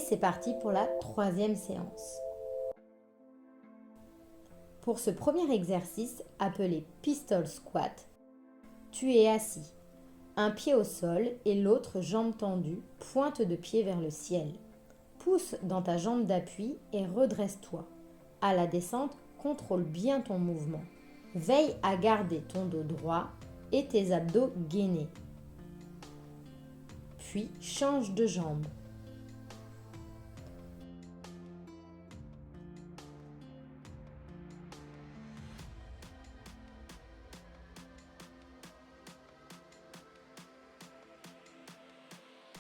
c'est parti pour la troisième séance. Pour ce premier exercice, appelé Pistol Squat, tu es assis, un pied au sol et l'autre jambe tendue, pointe de pied vers le ciel. Pousse dans ta jambe d'appui et redresse-toi. À la descente, contrôle bien ton mouvement. Veille à garder ton dos droit et tes abdos gainés. Puis change de jambe.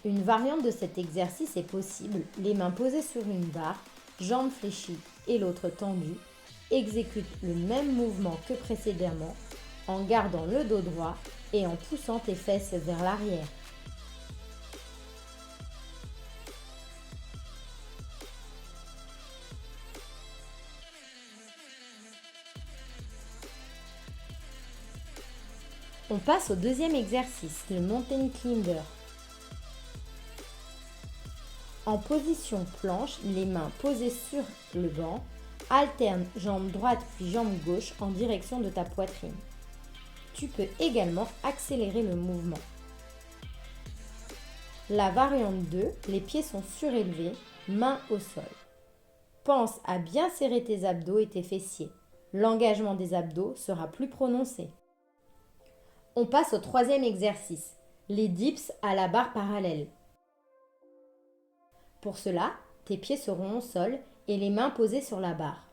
Une variante de cet exercice est possible, les mains posées sur une barre, jambes fléchies et l'autre tendue. Exécute le même mouvement que précédemment en gardant le dos droit et en poussant tes fesses vers l'arrière. On passe au deuxième exercice, le mountain climber. En position planche, les mains posées sur le banc, alterne jambe droite puis jambe gauche en direction de ta poitrine. Tu peux également accélérer le mouvement. La variante 2, les pieds sont surélevés, mains au sol. Pense à bien serrer tes abdos et tes fessiers. L'engagement des abdos sera plus prononcé. On passe au troisième exercice, les dips à la barre parallèle. Pour cela, tes pieds seront au sol et les mains posées sur la barre.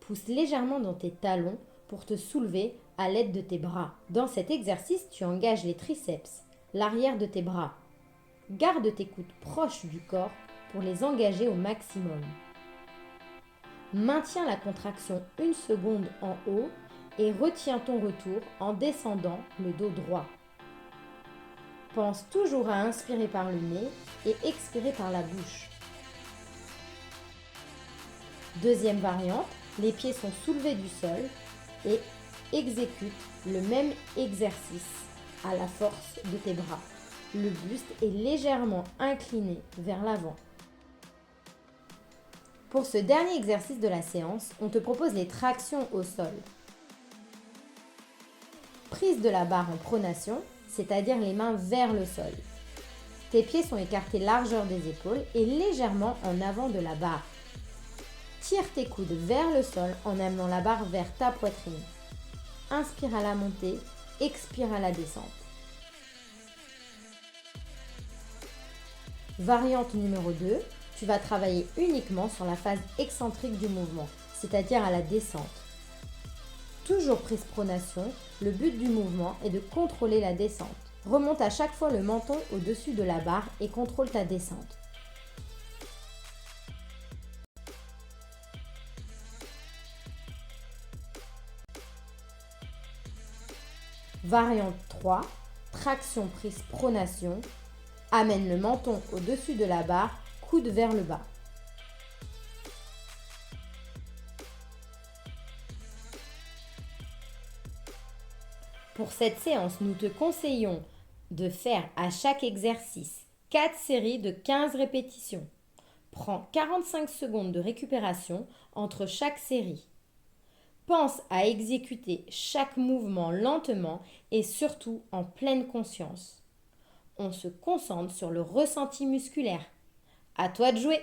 Pousse légèrement dans tes talons pour te soulever à l'aide de tes bras. Dans cet exercice, tu engages les triceps, l'arrière de tes bras. Garde tes coudes proches du corps pour les engager au maximum. Maintiens la contraction 1 seconde en haut et retiens ton retour en descendant le dos droit. Pense toujours à inspirer par le nez et expirer par la bouche. Deuxième variante, les pieds sont soulevés du sol et exécute le même exercice à la force de tes bras. Le buste est légèrement incliné vers l'avant. Pour ce dernier exercice de la séance, on te propose les tractions au sol. Prise de la barre en pronation, c'est-à-dire les mains vers le sol. Tes pieds sont écartés largeur des épaules et légèrement en avant de la barre. Tire tes coudes vers le sol en amenant la barre vers ta poitrine. Inspire à la montée, expire à la descente. Variante numéro 2, tu vas travailler uniquement sur la phase excentrique du mouvement, c'est-à-dire à la descente. Toujours prise pronation, le but du mouvement est de contrôler la descente. Remonte à chaque fois le menton au-dessus de la barre et contrôle ta descente. Variante 3, traction prise pronation. Amène le menton au-dessus de la barre, coude vers le bas. Pour cette séance, nous te conseillons de faire à chaque exercice 4 séries de 15 répétitions. Prends 45 secondes de récupération entre chaque série. Pense à exécuter chaque mouvement lentement et surtout en pleine conscience. On se concentre sur le ressenti musculaire. À toi de jouer!